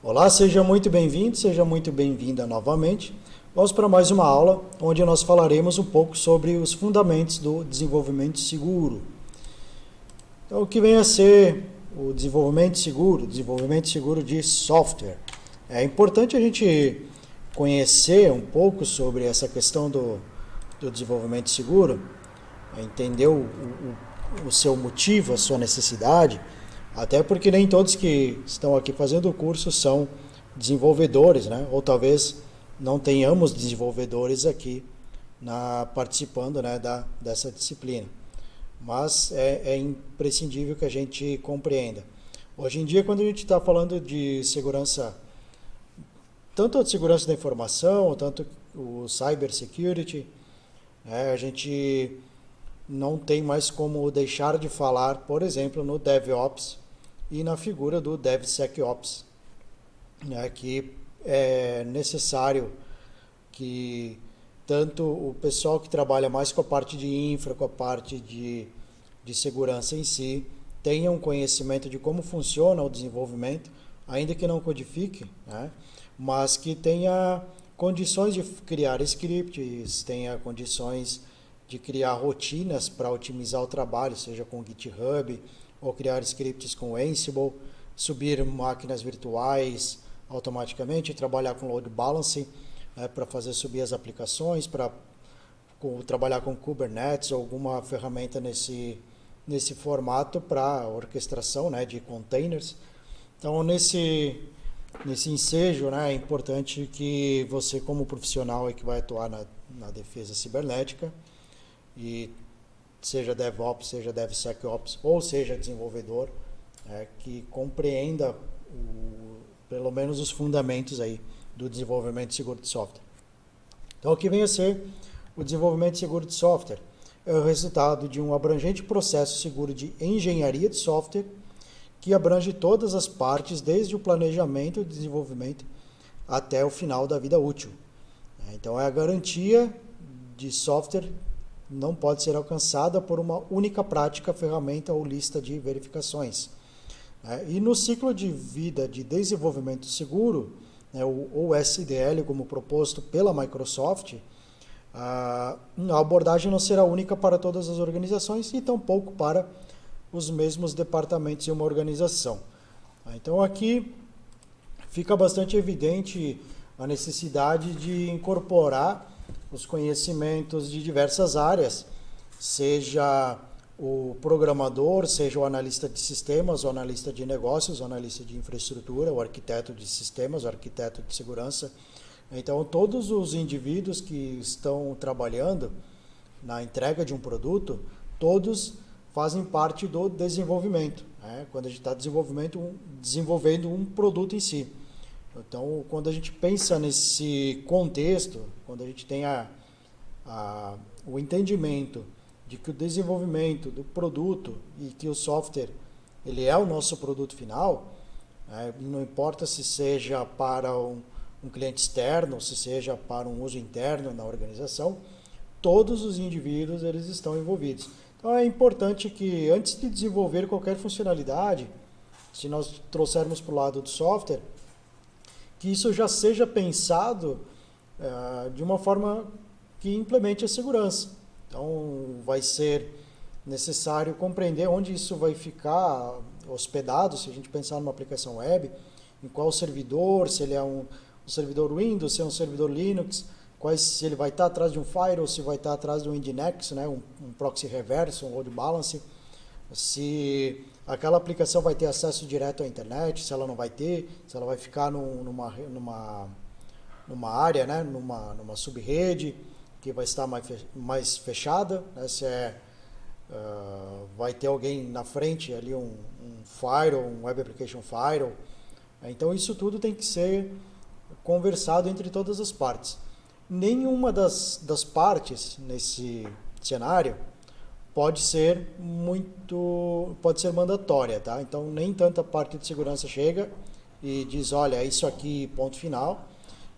Olá, seja muito bem-vindo, seja muito bem-vinda novamente. Vamos para mais uma aula onde nós falaremos um pouco sobre os fundamentos do desenvolvimento seguro. Então, o que vem a ser o desenvolvimento seguro de software? É importante a gente conhecer um pouco sobre essa questão do desenvolvimento seguro, entender o seu motivo, a sua necessidade, até porque nem todos que estão aqui fazendo o curso são desenvolvedores, né? Ou talvez não tenhamos desenvolvedores aqui participando, né, dessa disciplina. Mas é imprescindível que a gente compreenda. Hoje em dia, quando a gente está falando de segurança, tanto a segurança da informação, tanto o cybersecurity, a gente não tem mais como deixar de falar, por exemplo, no DevOps e na figura do DevSecOps, né, que é necessário que tanto o pessoal que trabalha mais com a parte de infra, com a parte de segurança em si, tenha um conhecimento de como funciona o desenvolvimento, ainda que não codifique, né, mas que tenha condições de criar scripts, tenha condições de criar rotinas para otimizar o trabalho, seja com GitHub, ou criar scripts com Ansible, subir máquinas virtuais automaticamente, trabalhar com load balancing, para fazer subir as aplicações, para trabalhar com Kubernetes ou alguma ferramenta nesse formato para orquestração, né, de containers. Então, nesse ensejo, né, é importante que você, como profissional que vai atuar na defesa cibernética, e seja DevOps, seja DevSecOps, ou seja desenvolvedor, que compreenda pelo menos os fundamentos aí do desenvolvimento seguro de software. Então, o que vem a ser o desenvolvimento seguro de software? É o resultado de um abrangente processo seguro de engenharia de software que abrange todas as partes, desde o planejamento e desenvolvimento até o final da vida útil. Então, é a garantia de software não pode ser alcançada por uma única prática, ferramenta ou lista de verificações. E no ciclo de vida de desenvolvimento seguro, o SDL, como proposto pela Microsoft, a abordagem não será única para todas as organizações e tampouco para os mesmos departamentos de uma organização. Então aqui fica bastante evidente a necessidade de incorporar os conhecimentos de diversas áreas, seja o programador, seja o analista de sistemas, o analista de negócios, o analista de infraestrutura, o arquiteto de sistemas, o arquiteto de segurança. Então, todos os indivíduos que estão trabalhando na entrega de um produto, todos fazem parte do desenvolvimento, quando a gente está desenvolvendo um produto em si. Então, quando a gente pensa nesse contexto, quando a gente tem o entendimento de que o desenvolvimento do produto e que o software ele é o nosso produto final, não importa se seja para um cliente externo, se seja para um uso interno na organização, todos os indivíduos eles estão envolvidos. Então, é importante que antes de desenvolver qualquer funcionalidade, se nós trouxermos para o lado do software, que isso já seja pensado de uma forma que implemente a segurança. Então, vai ser necessário compreender onde isso vai ficar hospedado, se a gente pensar numa aplicação web, em qual servidor, se ele é um servidor Windows, se é um servidor Linux, se ele vai estar atrás de um firewall, se vai estar atrás de um Nginx, né, um proxy reverso, um load balance, se aquela aplicação vai ter acesso direto à internet, se ela não vai ter, se ela vai ficar numa área, né, numa sub-rede que vai estar mais fechada, né, se vai ter alguém na frente ali, um firewall, um web application firewall. Então isso tudo tem que ser conversado entre todas as partes. Nenhuma das partes nesse cenário pode ser mandatória, tá? Então nem tanta parte de segurança chega e diz, olha, é isso aqui, ponto final,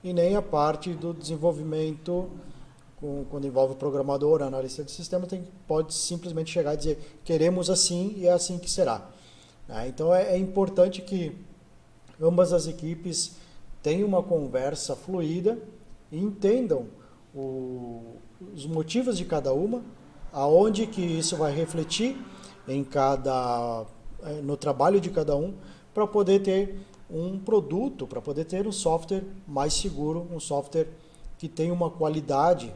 e nem a parte do desenvolvimento, quando envolve programador, analista de sistema, pode simplesmente chegar e dizer, queremos assim e é assim que será. Então é importante que ambas as equipes tenham uma conversa fluida e entendam os motivos de cada uma, aonde que isso vai refletir no trabalho de cada um, para poder ter um produto, para poder ter um software mais seguro, um software que tenha uma qualidade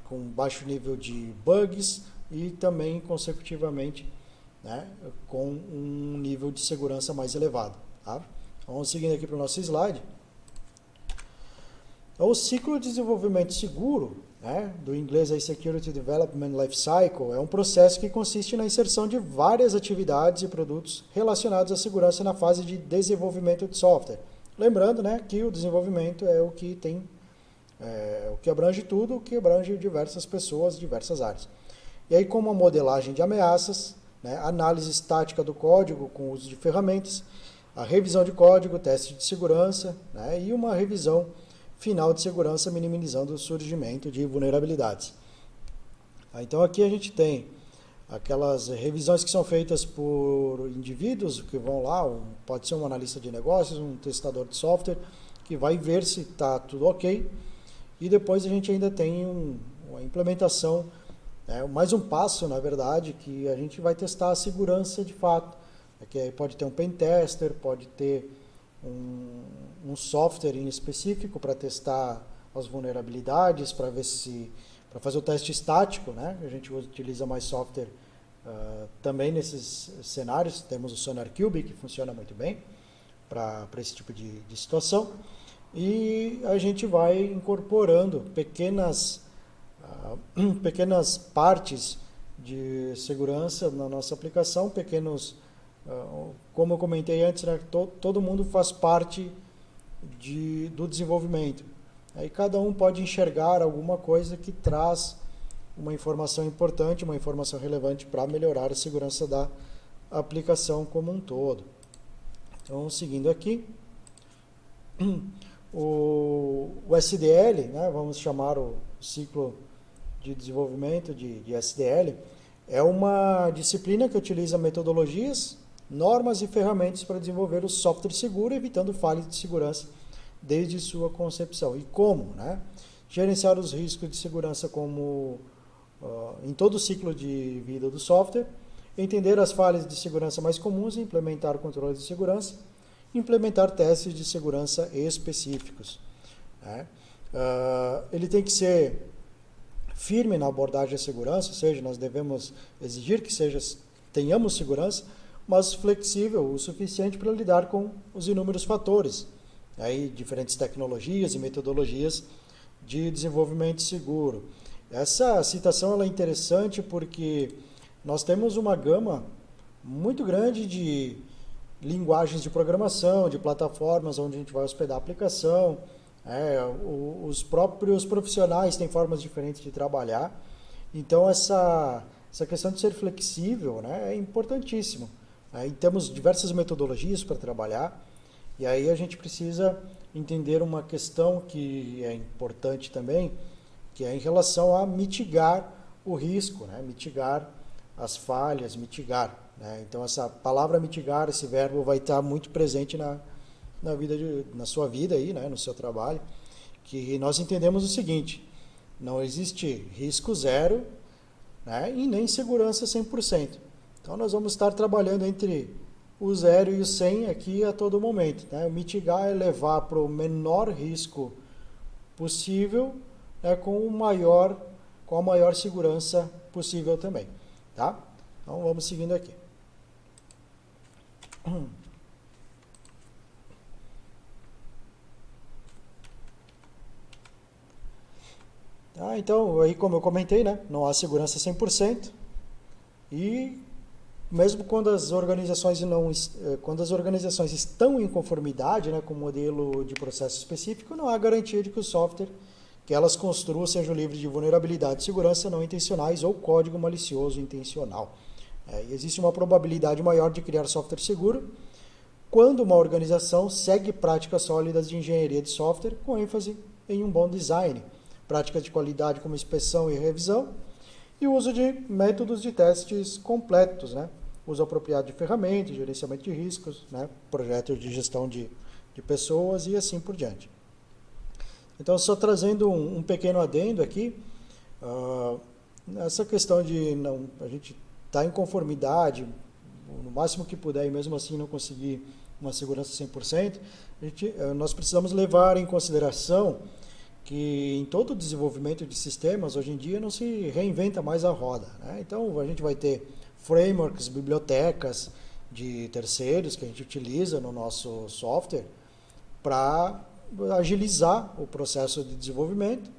com baixo nível de bugs e também, consecutivamente, né, com um nível de segurança mais elevado. Tá? Vamos seguindo aqui para o nosso slide. Então, o ciclo de desenvolvimento seguro, né, do inglês aí Security Development Life Cycle, é um processo que consiste na inserção de várias atividades e produtos relacionados à segurança na fase de desenvolvimento de software. Lembrando, né, que o desenvolvimento é o que o que abrange tudo, o que abrange diversas pessoas, diversas áreas. E aí, como a modelagem de ameaças, né, análise estática do código com o uso de ferramentas, a revisão de código, teste de segurança, né, e uma revisão final de segurança, minimizando o surgimento de vulnerabilidades. Então aqui a gente tem aquelas revisões que são feitas por indivíduos que vão lá, pode ser um analista de negócios, um testador de software, que vai ver se está tudo ok, e depois a gente ainda tem uma implementação, mais um passo, na verdade, que a gente vai testar a segurança de fato. Aqui pode ter um pen tester, pode ter um software em específico para testar as vulnerabilidades, para fazer o teste estático, né? A gente utiliza mais software também nesses cenários. Temos o SonarQube, que funciona muito bem para esse tipo de situação, e a gente vai incorporando pequenas partes de segurança na nossa aplicação, como eu comentei antes, né, todo mundo faz parte do desenvolvimento. Aí cada um pode enxergar alguma coisa que traz uma informação importante, uma informação relevante para melhorar a segurança da aplicação como um todo. Então, seguindo aqui, o SDL, né, vamos chamar o ciclo de desenvolvimento de SDL, é uma disciplina que utiliza metodologias, normas e ferramentas para desenvolver o software seguro, evitando falhas de segurança desde sua concepção. E como? Né? Gerenciar os riscos de segurança em todo o ciclo de vida do software, entender as falhas de segurança mais comuns e implementar controles de segurança, implementar testes de segurança específicos. Né? Ele tem que ser firme na abordagem à segurança, ou seja, nós devemos exigir que tenhamos segurança, mas flexível o suficiente para lidar com os inúmeros fatores, aí diferentes tecnologias e metodologias de desenvolvimento seguro. Essa citação ela é interessante porque nós temos uma gama muito grande de linguagens de programação, de plataformas onde a gente vai hospedar a aplicação. Os próprios profissionais têm formas diferentes de trabalhar. Então, essa questão de ser flexível, né, é importantíssimo. E temos diversas metodologias para trabalhar. E aí a gente precisa entender uma questão que é importante também, que é em relação a mitigar o risco, né, mitigar as falhas, mitigar. Né? Então, essa palavra mitigar, esse verbo vai estar muito presente na sua vida, aí, né, no seu trabalho, que nós entendemos o seguinte: não existe risco zero, né, e nem segurança 100%. Então nós vamos estar trabalhando entre o 0 e o 100 aqui a todo momento. Né? O mitigar é levar para o menor risco possível, né, com a maior segurança possível também. Tá? Então vamos seguindo aqui. Então, aí como eu comentei, né, não há segurança 100%, e mesmo quando as organizações estão em conformidade, né, com o modelo de processo específico, não há garantia de que o software que elas construam seja livre de vulnerabilidade de segurança não intencionais ou código malicioso intencional. E existe uma probabilidade maior de criar software seguro quando uma organização segue práticas sólidas de engenharia de software com ênfase em um bom design, práticas de qualidade como inspeção e revisão, e o uso de métodos de testes completos, né? uso apropriado de ferramentas, gerenciamento de riscos, né, projetos de gestão de pessoas e assim por diante. Então, só trazendo um pequeno adendo aqui, essa questão de a gente estar em conformidade, no máximo que puder, e mesmo assim não conseguir uma segurança 100%, nós precisamos levar em consideração que em todo o desenvolvimento de sistemas, hoje em dia, não se reinventa mais a roda, né? Então, a gente vai ter frameworks, bibliotecas de terceiros que a gente utiliza no nosso software para agilizar o processo de desenvolvimento,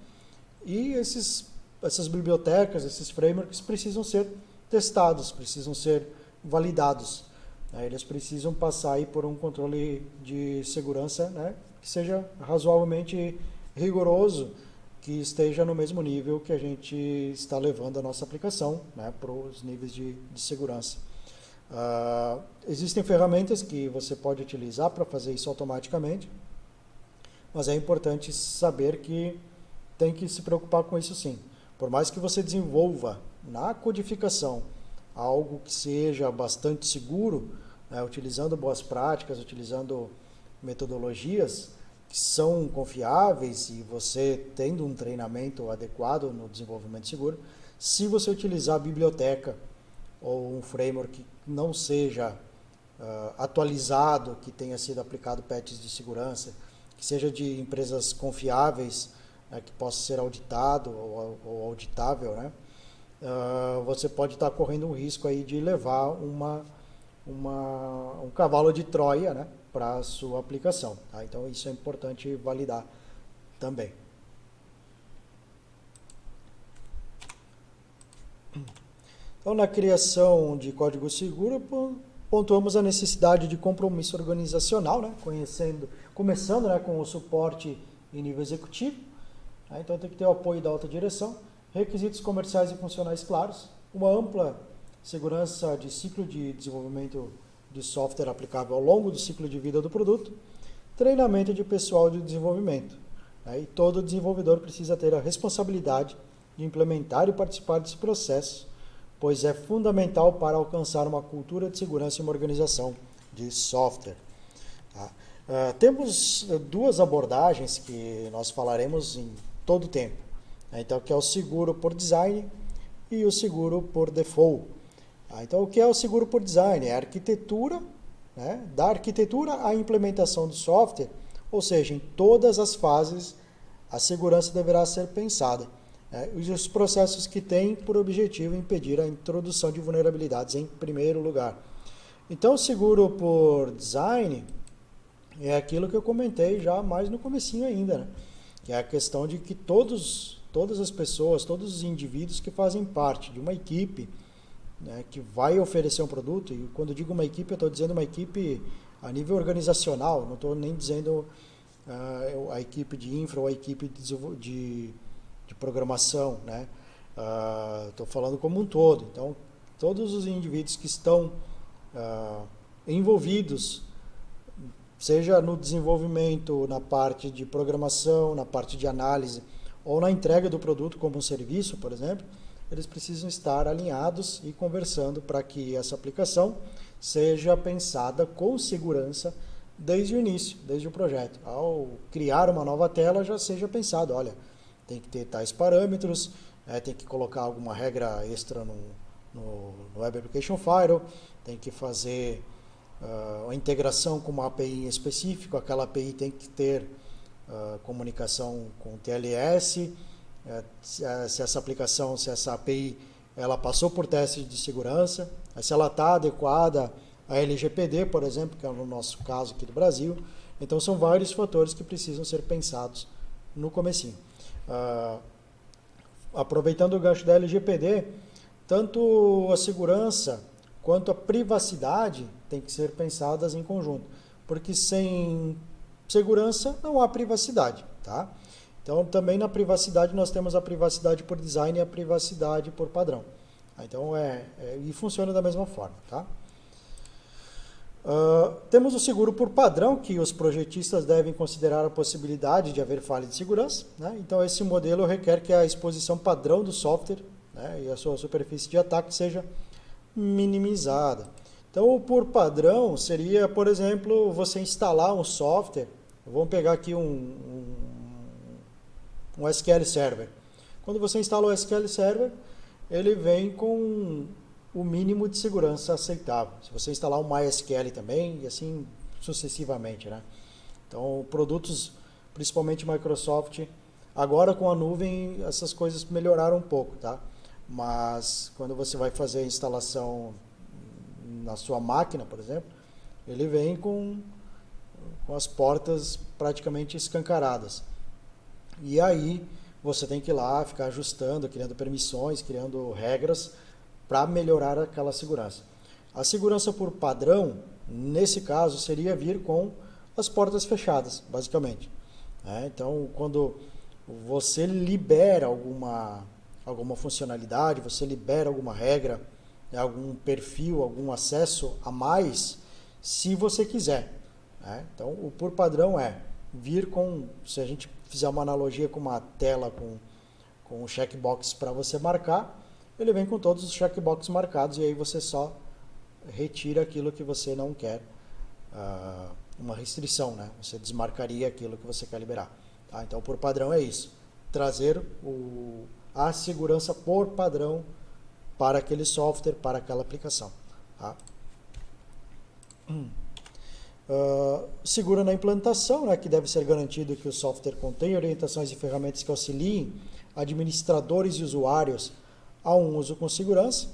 e essas bibliotecas, esses frameworks precisam ser testados, precisam ser validados, né? Eles precisam passar aí por um controle de segurança, né, que seja razoavelmente rigoroso, que esteja no mesmo nível que a gente está levando a nossa aplicação, né, para os níveis de segurança. Existem ferramentas que você pode utilizar para fazer isso automaticamente, mas é importante saber que tem que se preocupar com isso sim. Por mais que você desenvolva na codificação algo que seja bastante seguro, né, utilizando boas práticas, utilizando metodologias que são confiáveis e você tendo um treinamento adequado no desenvolvimento seguro, se você utilizar a biblioteca ou um framework que não seja atualizado, que tenha sido aplicado patches de segurança, que seja de empresas confiáveis, que possa ser auditado ou auditável, né? Você pode estar correndo um risco aí de levar um cavalo de Troia, né, para a sua aplicação, tá? Então isso é importante validar também. Então, na criação de código seguro, pontuamos a necessidade de compromisso organizacional, né, começando, né, com o suporte em nível executivo, né? Então tem que ter o apoio da alta direção, requisitos comerciais e funcionais claros, uma ampla segurança de ciclo de desenvolvimento de software aplicável ao longo do ciclo de vida do produto, treinamento de pessoal de desenvolvimento, né? E todo desenvolvedor precisa ter a responsabilidade de implementar e participar desse processo, pois é fundamental para alcançar uma cultura de segurança e uma organização de software. Tá? Temos duas abordagens que nós falaremos em todo o tempo, né? Então, que é o seguro por design e o seguro por default. Então, o que é o seguro por design? É a arquitetura, né? Da arquitetura à implementação do software, ou seja, em todas as fases a segurança deverá ser pensada. E os processos que têm por objetivo impedir a introdução de vulnerabilidades em primeiro lugar. Então, o seguro por design é aquilo que eu comentei já mais no comecinho ainda, né? Que é a questão de que todas as pessoas, todos os indivíduos que fazem parte de uma equipe, né, que vai oferecer um produto, e quando eu digo uma equipe, eu estou dizendo uma equipe a nível organizacional, não estou nem dizendo a equipe de infra ou a equipe de programação, né? Estou falando como um todo. Então, todos os indivíduos que estão envolvidos, seja no desenvolvimento, na parte de programação, na parte de análise, ou na entrega do produto como um serviço, por exemplo, eles precisam estar alinhados e conversando para que essa aplicação seja pensada com segurança desde o início, desde o projeto. Ao criar uma nova tela, já seja pensado, olha, tem que ter tais parâmetros, tem que colocar alguma regra extra no Web Application Firewall, tem que fazer a integração com uma API específica, aquela API tem que ter comunicação com o TLS, se essa aplicação, se essa API ela passou por testes de segurança, se ela está adequada a LGPD, por exemplo, que é no nosso caso aqui do Brasil. Então são vários fatores que precisam ser pensados no comecinho. Aproveitando o gancho da LGPD, tanto a segurança quanto a privacidade tem que ser pensadas em conjunto, porque sem segurança não há privacidade, tá? Então, também na privacidade nós temos a privacidade por design e a privacidade por padrão. Então, e funciona da mesma forma, tá? Temos o seguro por padrão, que os projetistas devem considerar a possibilidade de haver falha de segurança, né? Então, esse modelo requer que a exposição padrão do software, né, e a sua superfície de ataque seja minimizada. Então, o por padrão seria, por exemplo, você instalar um software. Vamos pegar aqui um SQL Server. Quando você instala o SQL Server, ele vem com o mínimo de segurança aceitável. Se você instalar um MySQL também, e assim sucessivamente, né? Então, produtos, principalmente Microsoft, agora com a nuvem, essas coisas melhoraram um pouco, tá? Mas quando você vai fazer a instalação na sua máquina, por exemplo, ele vem com as portas praticamente escancaradas. E aí você tem que ir lá ficar ajustando, criando permissões, criando regras para melhorar aquela segurança. A segurança por padrão, nesse caso, seria vir com as portas fechadas, basicamente. Então, quando você libera alguma funcionalidade, você libera alguma regra, algum perfil, algum acesso a mais, se você quiser. Então, o por padrão é vir com, se a gente fizer uma analogia com uma tela com um checkbox para você marcar, ele vem com todos os checkboxes marcados e aí você só retira aquilo que você não quer, uma restrição, né? Você desmarcaria aquilo que você quer liberar. Tá? Então, por padrão é isso, trazer a segurança por padrão para aquele software, para aquela aplicação. Tá? Segura na implantação, né, que deve ser garantido que o software contém orientações e ferramentas que auxiliem administradores e usuários a um uso com segurança.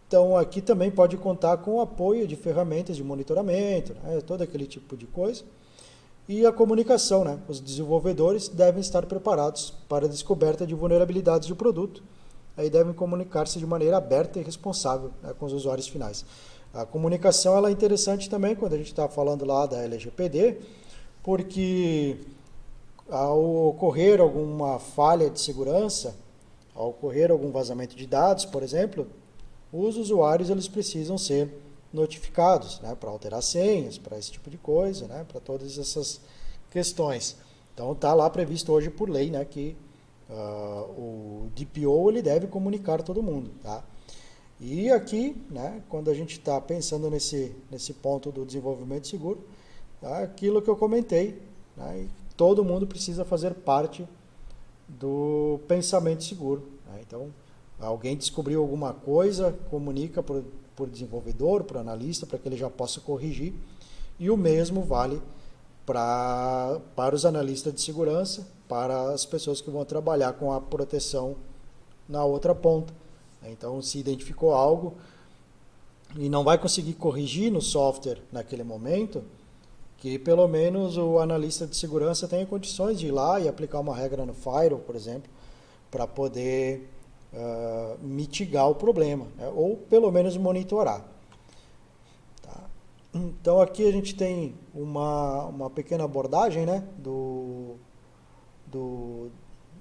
Então, aqui também pode contar com o apoio de ferramentas de monitoramento, né, todo aquele tipo de coisa. E a comunicação, né, os desenvolvedores devem estar preparados para a descoberta de vulnerabilidades do produto. Aí devem comunicar-se de maneira aberta e responsável, né, com os usuários finais. A comunicação ela é interessante também quando a gente está falando lá da LGPD, porque ao ocorrer alguma falha de segurança, ao ocorrer algum vazamento de dados, por exemplo, os usuários eles precisam ser notificados, né, para alterar senhas, para esse tipo de coisa, né, para todas essas questões. Então está lá previsto hoje por lei, né, que o DPO ele deve comunicar todo mundo, tá? E aqui, né, quando a gente está pensando nesse ponto do desenvolvimento seguro, tá, aquilo que eu comentei, né, todo mundo precisa fazer parte do pensamento seguro. Né? Então, alguém descobriu alguma coisa, comunica para o desenvolvedor, para o analista, para que ele já possa corrigir. E o mesmo vale para os analistas de segurança, para as pessoas que vão trabalhar com a proteção na outra ponta. Então, se identificou algo e não vai conseguir corrigir no software naquele momento, que pelo menos o analista de segurança tenha condições de ir lá e aplicar uma regra no firewall, por exemplo, para poder mitigar o problema, né? Ou pelo menos monitorar. Tá? Então, aqui a gente tem uma pequena abordagem, né,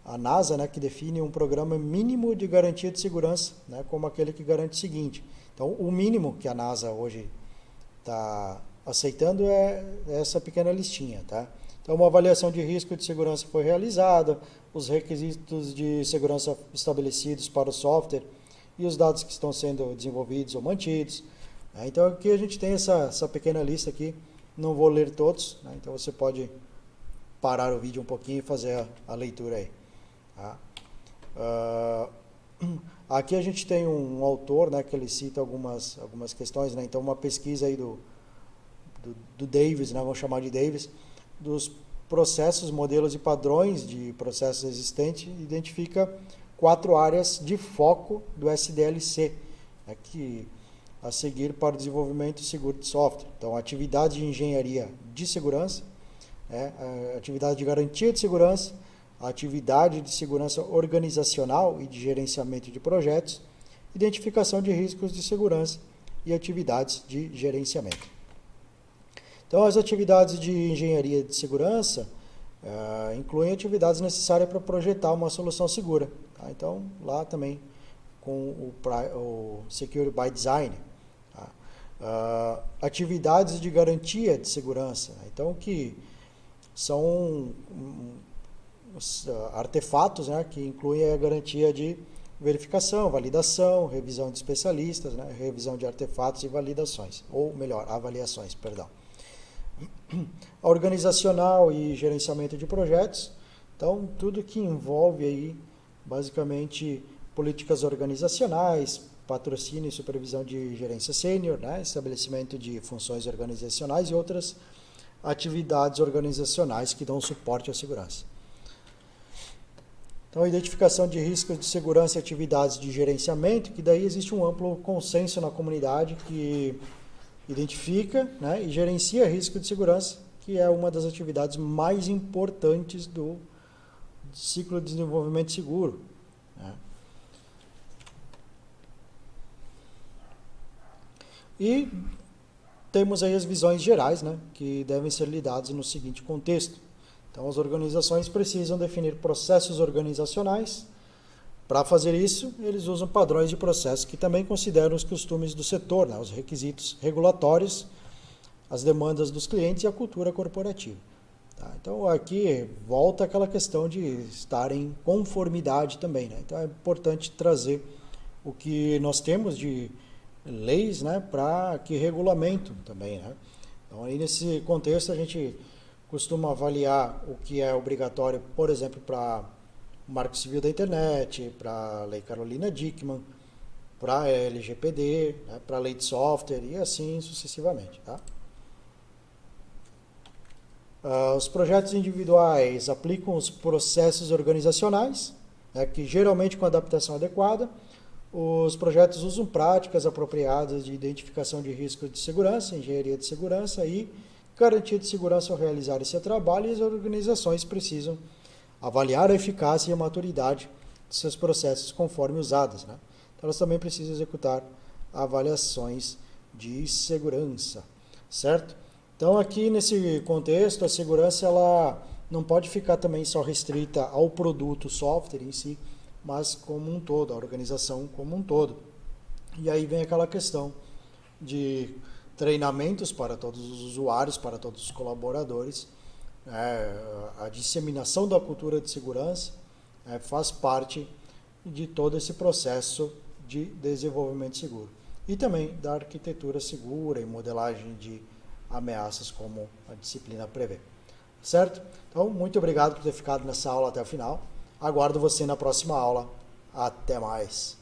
a NASA, né, que define um programa mínimo de garantia de segurança, né, como aquele que garante o seguinte. Então, o mínimo que a NASA hoje está aceitando é essa pequena listinha. Tá? Então, uma avaliação de risco de segurança foi realizada, os requisitos de segurança estabelecidos para o software e os dados que estão sendo desenvolvidos ou mantidos. Né? Então, aqui a gente tem essa pequena lista aqui, não vou ler todos, né? Então você pode parar o vídeo um pouquinho e fazer a leitura aí. Tá? Aqui a gente tem um autor, né, que ele cita algumas questões, né? Então uma pesquisa aí do Davis, né, vamos chamar de Davis, dos processos, modelos e padrões de processos existentes, identifica 4 áreas de foco do SDLC, né, que a seguir para o desenvolvimento seguro de software. Então, atividade de engenharia de segurança, atividade de garantia de segurança, atividade de segurança organizacional e de gerenciamento de projetos, identificação de riscos de segurança e atividades de gerenciamento. Então, as atividades de engenharia de segurança incluem atividades necessárias para projetar uma solução segura. Tá? Então, lá também com o Security by Design. Tá? Atividades de garantia de segurança. Né? Então, que são artefatos, né, que incluem a garantia de verificação, validação, revisão de especialistas, né, revisão de artefatos e validações, ou melhor, avaliações, perdão. Organizacional e gerenciamento de projetos, então tudo que envolve aí basicamente políticas organizacionais, patrocínio e supervisão de gerência sênior, né, estabelecimento de funções organizacionais e outras atividades organizacionais que dão suporte à segurança. Então, identificação de riscos de segurança e atividades de gerenciamento, que daí existe um amplo consenso na comunidade que identifica, né, e gerencia risco de segurança, que é uma das atividades mais importantes do ciclo de desenvolvimento seguro, né. E temos aí as visões gerais, né, que devem ser lidadas no seguinte contexto. Então, as organizações precisam definir processos organizacionais. Para fazer isso, eles usam padrões de processo que também consideram os costumes do setor, né, os requisitos regulatórios, as demandas dos clientes e a cultura corporativa. Tá? Então, aqui volta aquela questão de estar em conformidade também, né? Então, é importante trazer o que nós temos de leis, né, para que regulamentam também, né? Então, aí nesse contexto, a gente costuma avaliar o que é obrigatório, por exemplo, para o Marco Civil da Internet, para a Lei Carolina Dickmann, para a LGPD, né, para a Lei de Software e assim sucessivamente. Tá? Os projetos individuais aplicam os processos organizacionais, né, que geralmente com adaptação adequada. Os projetos usam práticas apropriadas de identificação de riscos de segurança, engenharia de segurança e garantia de segurança ao realizar esse trabalho, e as organizações precisam avaliar a eficácia e a maturidade de seus processos conforme usadas, né? Então, elas também precisam executar avaliações de segurança, certo? Então, aqui nesse contexto, a segurança ela não pode ficar também só restrita ao produto software em si, mas como um todo, a organização como um todo. E aí vem aquela questão de treinamentos para todos os usuários, para todos os colaboradores, a disseminação da cultura de segurança faz parte de todo esse processo de desenvolvimento seguro. E também da arquitetura segura e modelagem de ameaças, como a disciplina prevê. Certo? Então, muito obrigado por ter ficado nessa aula até o final. Aguardo você na próxima aula. Até mais!